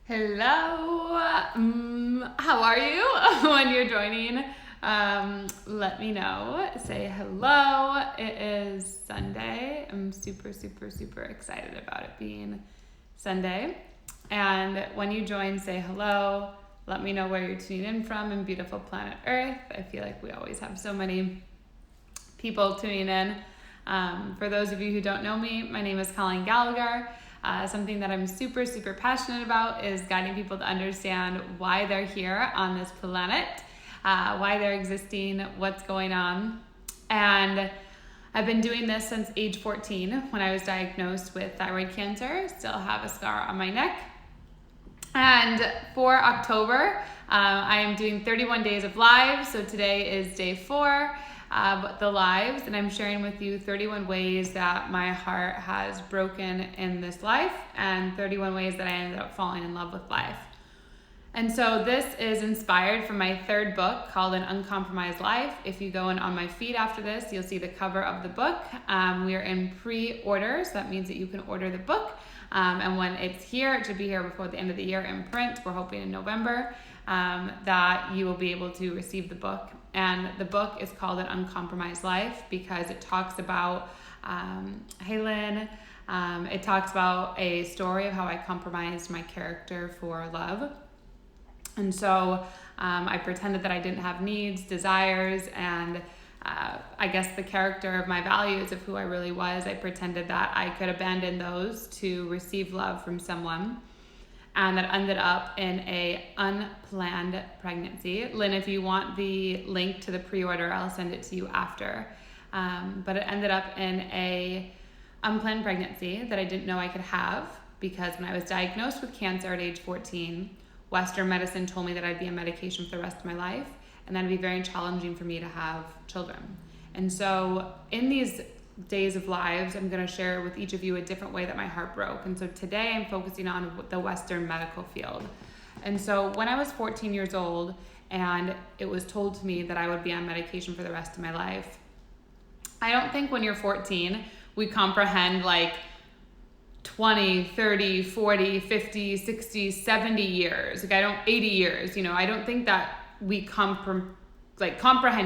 Hello, how are you? When you're joining, let me know. Say hello. It is Sunday. I'm super excited about it being Sunday. And when you join, say hello. Let me know where you're tuning in from in beautiful planet Earth. I feel like we always have so many people tuning in. For those of you who don't know me, my name is Colleen Gallagher. Something that I'm super passionate about is guiding people to understand why they're here on this planet, why they're existing, what's going on. And I've been doing this since age 14 when I was diagnosed with thyroid cancer. Still have a scar on my neck. And for October, I am doing 31 days of live. So today is day 4. The lives, and I'm sharing with you 31 ways that my heart has broken in this life and 31 ways that I ended up falling in love with life. And so this is inspired from my 3rd book called An Uncompromised Life. If you go in on my feed after this, you'll see the cover of the book. We are in pre-order, so that means that you can order the book. And when it's here, it should be here before the end of the year in print. We're hoping in November that you will be able to receive the book. And the book is called An Uncompromised Life because it talks about, hey Lynn, it talks about a story of how I compromised my character for love. And so I pretended that I didn't have needs, desires, and I guess the character of my values of who I really was. I pretended that I could abandon those to receive love from someone. And that ended up in a unplanned pregnancy. Lynn, if you want the link to the pre-order, I'll send it to you after. But it ended up in a unplanned pregnancy that I didn't know I could have because when I was diagnosed with cancer at age 14, Western medicine told me that I'd be on medication for the rest of my life and that it'd be very challenging for me to have children. And so in these days of lives, I'm going to share with each of you a different way that my heart broke. And so today I'm focusing on the Western medical field. And so when I was 14 years old and it was told to me that I would be on medication for the rest of my life, I don't think when you're 14 we comprehend like 20, 30, 40, 50, 60, 70 years. Like 80 years, I don't think that we comprehend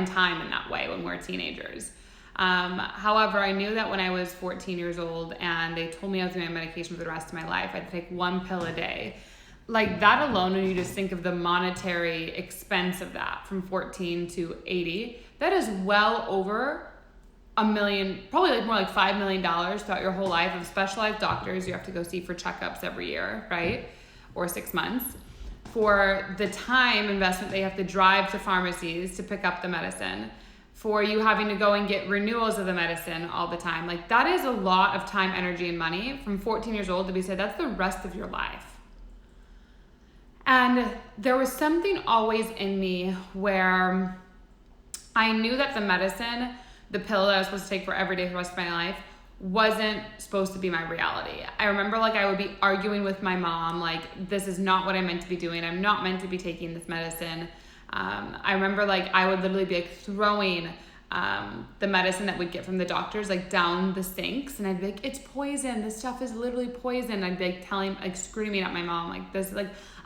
time in that way when we're teenagers. However, I knew that when I was 14 years old and they told me I was doing medication for the rest of my life, I'd take 1 pill a day. Like that alone, when you just think of the monetary expense of that from 14 to 80, that is well over $1 million, probably like more like $5 million throughout your whole life of specialized doctors you have to go see for checkups every year, right? Or 6 months. For the time investment they have to drive to pharmacies to pick up the medicine. For you having to go and get renewals of the medicine all the time. Like that is a lot of time, energy, and money from 14 years old to be said, that's the rest of your life. And there was something always in me where I knew that the medicine, the pill that I was supposed to take for every day for the rest of my life, wasn't supposed to be my reality. I remember I would be arguing with my mom, this is not what I'm meant to be doing. I'm not meant to be taking this medicine. I remember I would literally be throwing the medicine that we'd get from the doctors down the sinks, and I'd be like, it's poison, this stuff is literally poison. I'd be screaming at my mom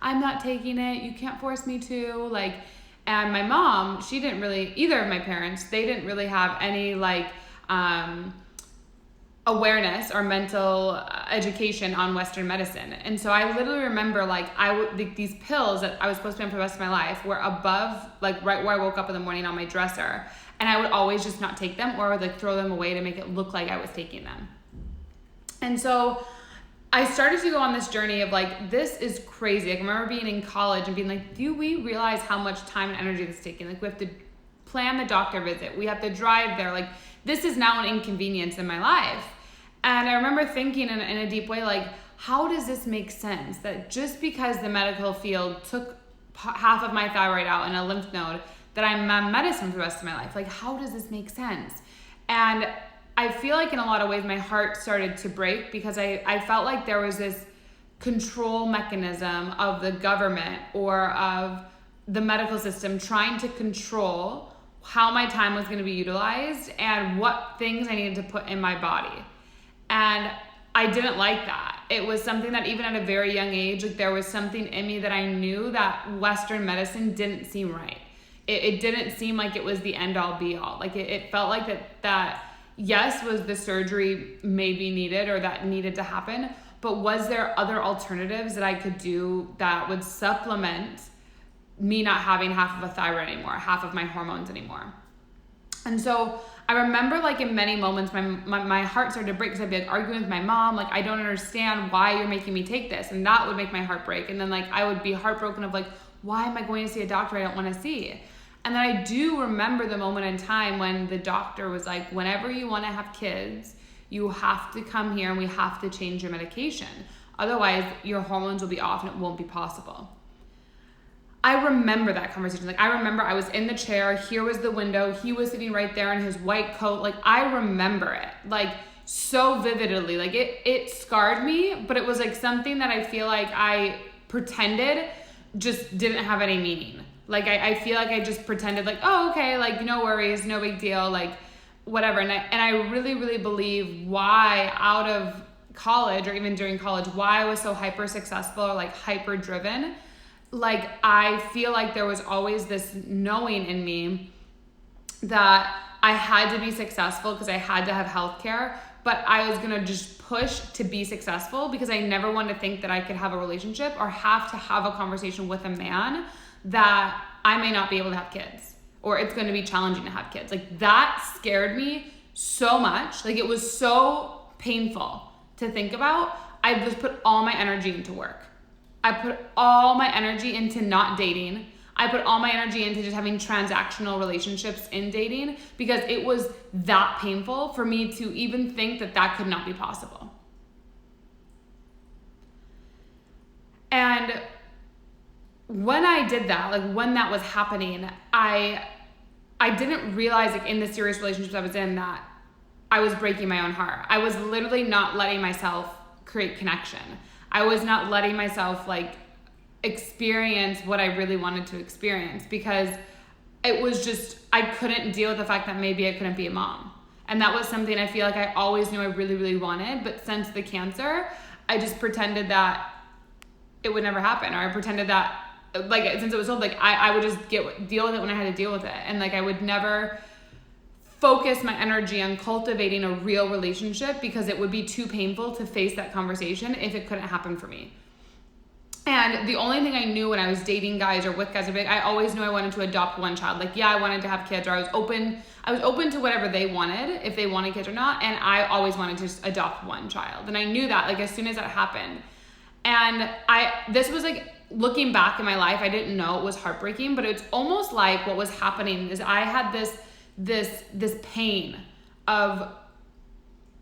I'm not taking it, you can't force me to. And my mom, she didn't really, either of my parents, they didn't really have any awareness or mental education on Western medicine. And so I literally remember these pills that I was supposed to be on for the rest of my life were above, right where I woke up in the morning on my dresser. And I would always just not take them, or I would throw them away to make it look like I was taking them. And so I started to go on this journey of this is crazy. I remember being in college and being do we realize how much time and energy this is taking? We have to plan the doctor visit. We have to drive there. This is now an inconvenience in my life. And I remember thinking in a deep way, how does this make sense? That just because the medical field took half of my thyroid out and a lymph node, that I'm on medicine for the rest of my life. How does this make sense? And I feel in a lot of ways my heart started to break because I felt like there was this control mechanism of the government or of the medical system trying to control how my time was going to be utilized and what things I needed to put in my body. And I didn't like that. It was something that even at a very young age, like there was something in me that I knew that Western medicine didn't seem right. It didn't seem like it was the end all be all. Like it felt like that yes, was the surgery maybe needed or that needed to happen, but was there other alternatives that I could do that would supplement me not having half of a thyroid anymore, half of my hormones anymore? And so I remember like in many moments, my heart started to break because I'd be like arguing with my mom, like, I don't understand why you're making me take this. And that would make my heart break. And then like, I would be heartbroken of like, why am I going to see a doctor I don't want to see? And then I do remember the moment in time when the doctor was like, whenever you want to have kids, you have to come here and we have to change your medication. Otherwise, your hormones will be off and it won't be possible. I remember that conversation. Like, I remember I was in the chair, here was the window, he was sitting right there in his white coat. Like, I remember it, like, so vividly. Like, it scarred me, but it was like something that I feel like I pretended just didn't have any meaning. Like, I feel like I just pretended like, oh, okay, like, no worries, no big deal, like, whatever. And I really, really believe why out of college or even during college, why I was so hyper successful or like hyper driven. Like, I feel like there was always this knowing in me that I had to be successful because I had to have healthcare, but I was gonna just push to be successful because I never wanted to think that I could have a relationship or have to have a conversation with a man that I may not be able to have kids or it's gonna be challenging to have kids. Like, that scared me so much. Like, it was so painful to think about. I just put all my energy into work. I put all my energy into not dating. I put all my energy into just having transactional relationships in dating because it was that painful for me to even think that that could not be possible. And when I did that, like when that was happening, I didn't realize, like, in the serious relationships I was in, that I was breaking my own heart. I was literally not letting myself create connection. I was not letting myself like experience what I really wanted to experience because it was just, I couldn't deal with the fact that maybe I couldn't be a mom. And that was something I feel like I always knew I really, really wanted. But since the cancer, I just pretended that it would never happen. Or I pretended that, like, since it was old, like I would just deal with it when I had to deal with it. And like, I would never focus my energy on cultivating a real relationship because it would be too painful to face that conversation if it couldn't happen for me. And the only thing I knew when I was dating guys or with guys, I always knew I wanted to adopt one child. Like, yeah, I wanted to have kids, or I was open to whatever they wanted, if they wanted kids or not. And I always wanted to just adopt one child. And I knew that, like, as soon as that happened. And this was like, looking back in my life, I didn't know it was heartbreaking, but it's almost like what was happening is I had this pain of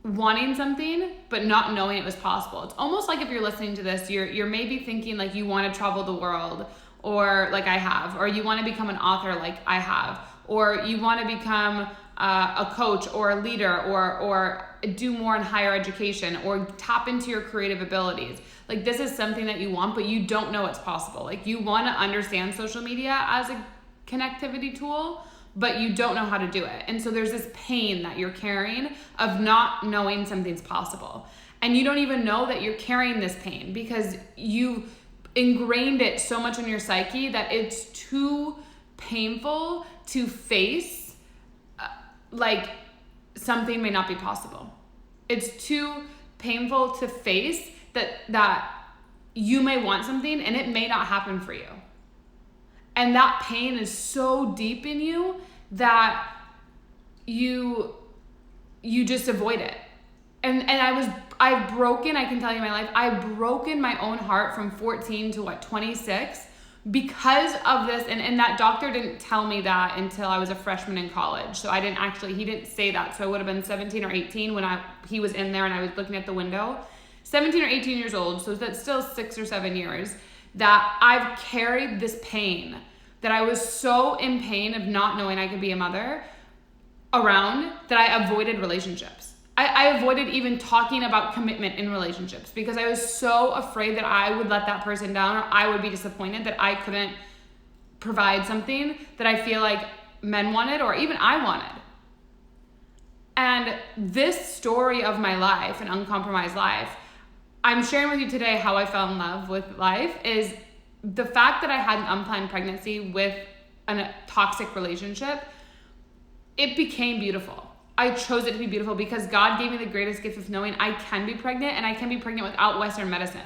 wanting something but not knowing it was possible. It's almost like if you're listening to this, you're maybe thinking like you want to travel the world, or like I have, or you want to become an author like I have, or you want to become a coach or a leader, or do more in higher education, or tap into your creative abilities. Like, this is something that you want, but you don't know it's possible. Like, you want to understand social media as a connectivity tool, but you don't know how to do it. And so there's this pain that you're carrying of not knowing something's possible. And you don't even know that you're carrying this pain because you ingrained it so much in your psyche that it's too painful to face, like, something may not be possible. It's too painful to face that you may want something and it may not happen for you. And that pain is so deep in you that you just avoid it. And I've broken, I can tell you in my life, I've broken my own heart from 14 to 26 because of this. And that doctor didn't tell me that until I was a freshman in college. So he didn't say that. So I would have been 17 or 18 when he was in there and I was looking at the window. 17 or 18 years old. So that's still 6 or 7 years that I've carried this pain, that I was so in pain of not knowing I could be a mother around, that I avoided relationships. I avoided even talking about commitment in relationships because I was so afraid that I would let that person down, or I would be disappointed that I couldn't provide something that I feel like men wanted or even I wanted. And this story of my life, an uncompromised life, I'm sharing with you today how I fell in love with life, is the fact that I had an unplanned pregnancy with a toxic relationship. It became beautiful. I chose it to be beautiful because God gave me the greatest gift of knowing I can be pregnant, and I can be pregnant without Western medicine.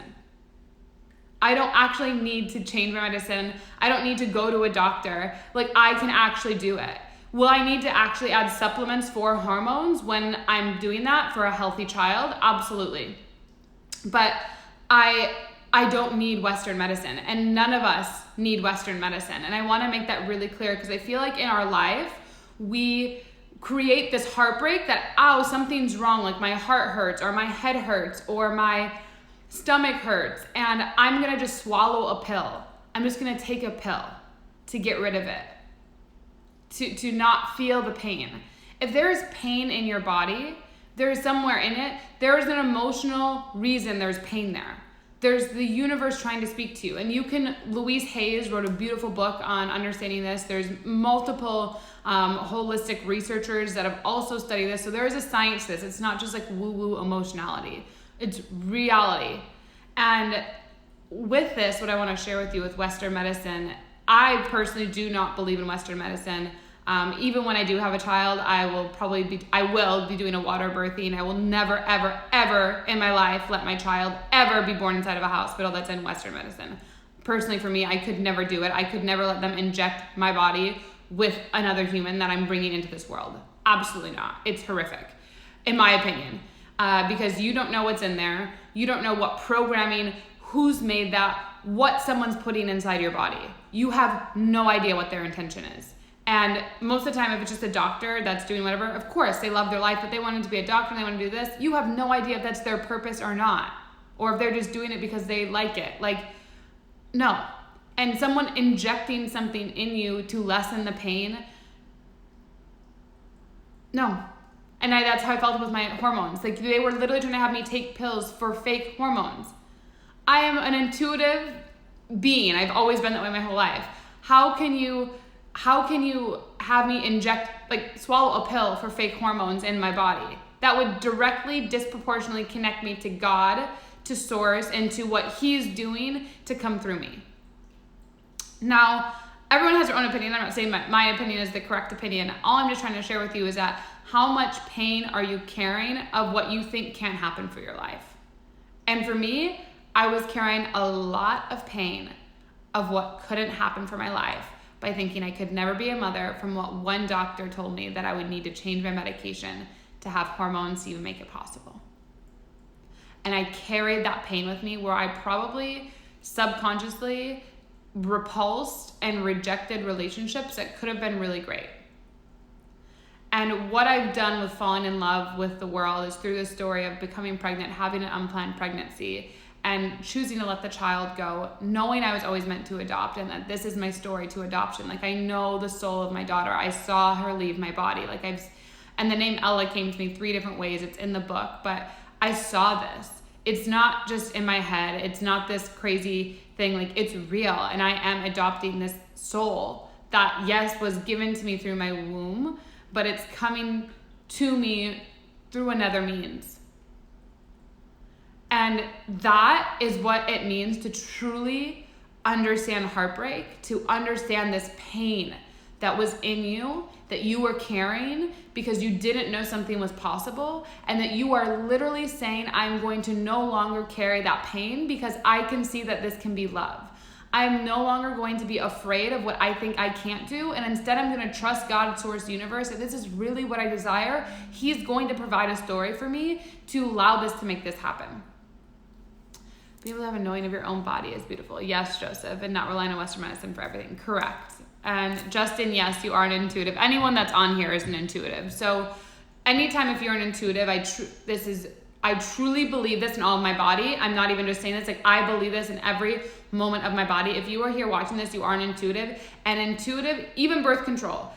I don't actually need to change my medicine. I don't need to go to a doctor. Like, I can actually do it. Will I need to actually add supplements for hormones when I'm doing that for a healthy child? Absolutely. But I don't need Western medicine, and none of us need Western medicine. And I want to make that really clear because I feel like in our life, we create this heartbreak that, something's wrong, like my heart hurts or my head hurts or my stomach hurts, and I'm going to just swallow a pill. I'm just going to take a pill to get rid of it, to not feel the pain. If there is pain in your body, there is somewhere in it, there is an emotional reason there's pain there. There's the universe trying to speak to you. And Louise Hayes wrote a beautiful book on understanding this. There's multiple holistic researchers that have also studied this. So there is a science to this. It's not just like woo-woo emotionality. It's reality. And with this, what I want to share with you with Western medicine, I personally do not believe in Western medicine. Even when I do have a child, I will be doing a water birthing. I will never, ever, ever in my life let my child ever be born inside of a hospital that's in Western medicine. Personally, for me, I could never do it. I could never let them inject my body with another human that I'm bringing into this world. Absolutely not. It's horrific, in my opinion, because you don't know what's in there. You don't know what programming, who's made that, what someone's putting inside your body. You have no idea what their intention is. And most of the time, if it's just a doctor that's doing whatever, of course, they love their life, but they wanted to be a doctor and they want to do this. You have no idea if that's their purpose or not. Or if they're just doing it because they like it. Like, no. And someone injecting something in you to lessen the pain, no. And that's how I felt with my hormones. Like, they were literally trying to have me take pills for fake hormones. I am an intuitive being. I've always been that way my whole life. How can you have me swallow a pill for fake hormones in my body? That would directly, disproportionately connect me to God, to source, and to what he's doing to come through me. Now, everyone has their own opinion. I'm not saying my opinion is the correct opinion. All I'm just trying to share with you is that how much pain are you carrying of what you think can't happen for your life? And for me, I was carrying a lot of pain of what couldn't happen for my life by thinking I could never be a mother from what one doctor told me that I would need to change my medication to have hormones to even make it possible. And I carried that pain with me where I probably subconsciously repulsed and rejected relationships that could have been really great. And what I've done with falling in love with the world is through the story of becoming pregnant, having an unplanned pregnancy, and choosing to let the child go, knowing I was always meant to adopt and that this is my story to adoption. Like, I know the soul of my daughter. I saw her leave my body. And the name Ella came to me 3 different ways. It's in the book, but I saw this. It's not just in my head. It's not this crazy thing. Like, it's real. And I am adopting this soul that, yes, was given to me through my womb, but it's coming to me through another means. And that is what it means to truly understand heartbreak, to understand this pain that was in you, that you were carrying because you didn't know something was possible, and that you are literally saying, I'm going to no longer carry that pain because I can see that this can be love. I'm no longer going to be afraid of what I think I can't do, and instead I'm going to trust God, source, universe. If this is really what I desire, he's going to provide a story for me to allow this to make this happen. Being able to have a knowing of your own body is beautiful. Yes, Joseph, and not relying on Western medicine for everything. Correct. And Justin, yes, you are an intuitive. Anyone that's on here is an intuitive. So anytime if you're an intuitive, I truly believe this in all of my body. I'm not even just saying this. Like, I believe this in every moment of my body. If you are here watching this, you are an intuitive. And intuitive, even birth control.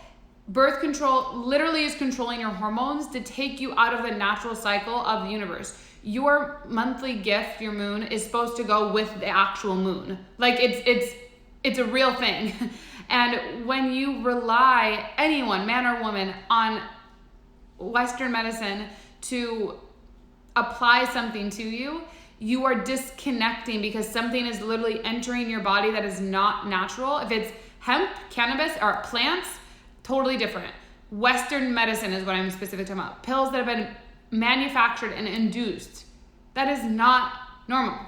Birth control literally is controlling your hormones to take you out of the natural cycle of the universe. Your monthly gift, your moon, is supposed to go with the actual moon. Like, it's a real thing. And when you rely, anyone, man or woman, on Western medicine to apply something to you, you are disconnecting because something is literally entering your body that is not natural. If it's hemp, cannabis, or plants, totally different. Western medicine is what I'm specifically talking about. Pills that have been manufactured and induced. That is not normal.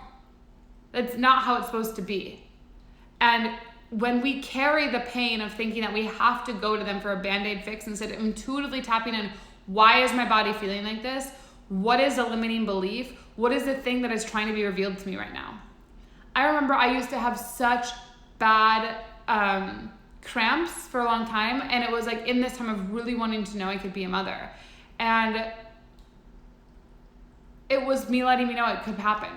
That's not how it's supposed to be. And when we carry the pain of thinking that we have to go to them for a Band-Aid fix instead of intuitively tapping in, why is my body feeling like this? What is a limiting belief? What is the thing that is trying to be revealed to me right now? I remember I used to have such bad cramps for a long time, and it was like in this time of really wanting to know I could be a mother. And it was me letting me know it could happen.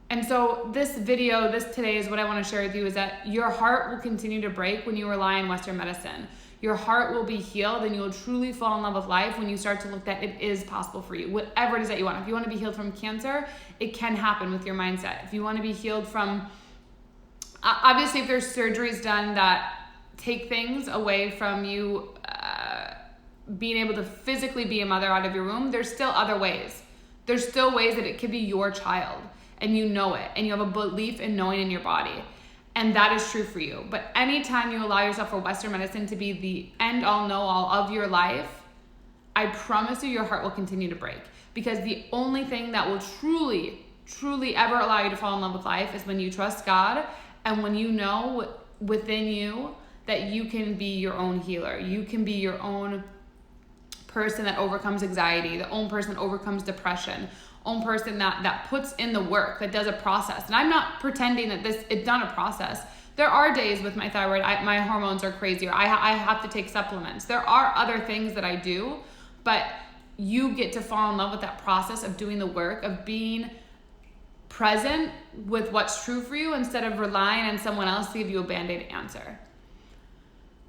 And so this video, this today is what I want to share with you, is that your heart will continue to break when you rely on Western medicine. Your heart will be healed and you will truly fall in love with life when you start to look that it is possible for you. Whatever it is that you want. If you want to be healed from cancer, it can happen with your mindset. If you want to be healed from, obviously if there's surgeries done that take things away from you being able to physically be a mother out of your womb, there's still other ways. There's still ways that it could be your child. And you know it, and you have a belief in knowing in your body. And that is true for you. But anytime you allow yourself for Western medicine to be the end all know all of your life, I promise you your heart will continue to break. Because the only thing that will truly, truly ever allow you to fall in love with life is when you trust God and when you know within you that you can be your own healer. You can be your own person that overcomes anxiety, the own person that overcomes depression, own person that puts in the work, that does a process. And I'm not pretending that it's not a process. There are days with my thyroid, my hormones are crazy, or I have to take supplements. There are other things that I do, but you get to fall in love with that process of doing the work, of being present with what's true for you instead of relying on someone else to give you a Band-Aid answer.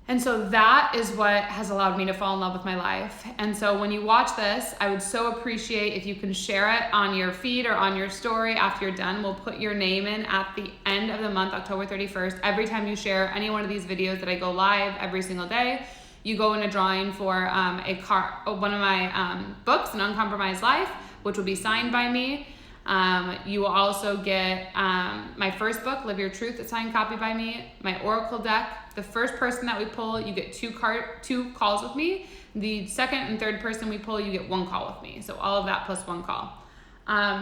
And so that is what has allowed me to fall in love with my life. And so when you watch this, I would so appreciate if you can share it on your feed or on your story after you're done. We'll put your name in at the end of the month, October 31st. Every time you share any one of these videos that I go live every single day, you go in a drawing for one of my books, An Uncompromised Life, which will be signed by me. You will also get my first book, Live Your Truth, a signed copy by me, my Oracle deck. The first person that we pull, you get two calls with me. The second and third person we pull, you get one call with me. So all of that plus one call.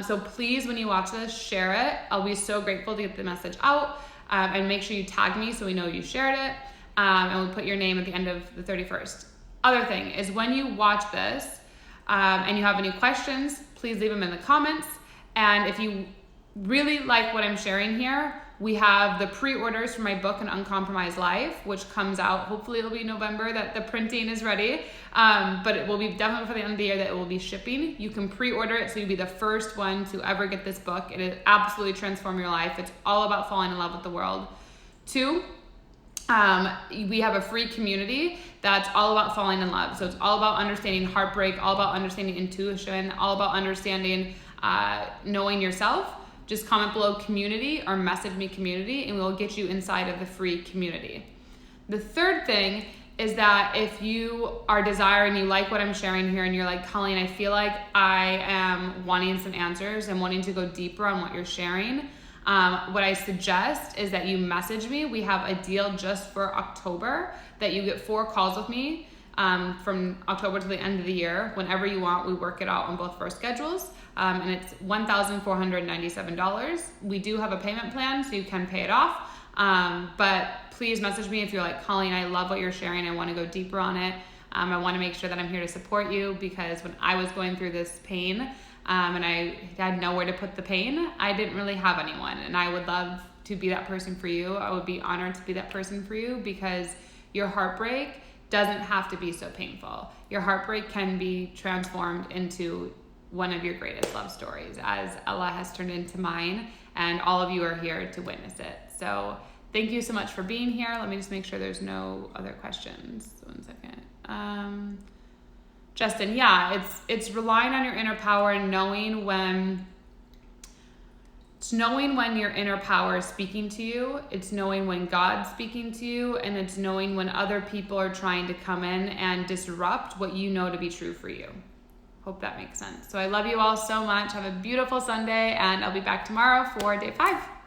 So please, when you watch this, share it. I'll be so grateful to get the message out. And make sure you tag me so we know you shared it. And we'll put your name at the end of the 31st. Other thing is when you watch this and you have any questions, please leave them in the comments. And if you really like what I'm sharing here, we have the pre-orders for my book, An Uncompromised Life, which comes out, hopefully it'll be November that the printing is ready. But it will be definitely for the end of the year that it will be shipping. You can pre-order it so you'll be the first one to ever get this book. It will absolutely transform your life. It's all about falling in love with the world. 2, we have a free community that's all about falling in love. So it's all about understanding heartbreak, all about understanding intuition, all about understanding knowing yourself. Just comment below community or message me community and we'll get you inside of the free community. The third thing is that if you are desiring, you like what I'm sharing here and you're like, Colleen, I feel like I am wanting some answers and wanting to go deeper on what you're sharing, what I suggest is that you message me. We have a deal just for October that you get 4 calls with me from October to the end of the year. Whenever you want, we work it out on both of our schedules. And it's $1,497. We do have a payment plan, so you can pay it off. But please message me if you're like, Colleen, I love what you're sharing. I want to go deeper on it. I want to make sure that I'm here to support you because when I was going through this pain and I had nowhere to put the pain, I didn't really have anyone. And I would love to be that person for you. I would be honored to be that person for you because your heartbreak doesn't have to be so painful. Your heartbreak can be transformed into one of your greatest love stories, as Ella has turned into mine, and all of you are here to witness it. So thank you so much for being here. Let me just make sure there's no other questions. 1 second. Justin, yeah, it's relying on your inner power and knowing when It's knowing when your inner power is speaking to you. It's knowing when God's speaking to you. And it's knowing when other people are trying to come in and disrupt what you know to be true for you. Hope that makes sense. So I love you all so much. Have a beautiful Sunday, and I'll be back tomorrow for day 5.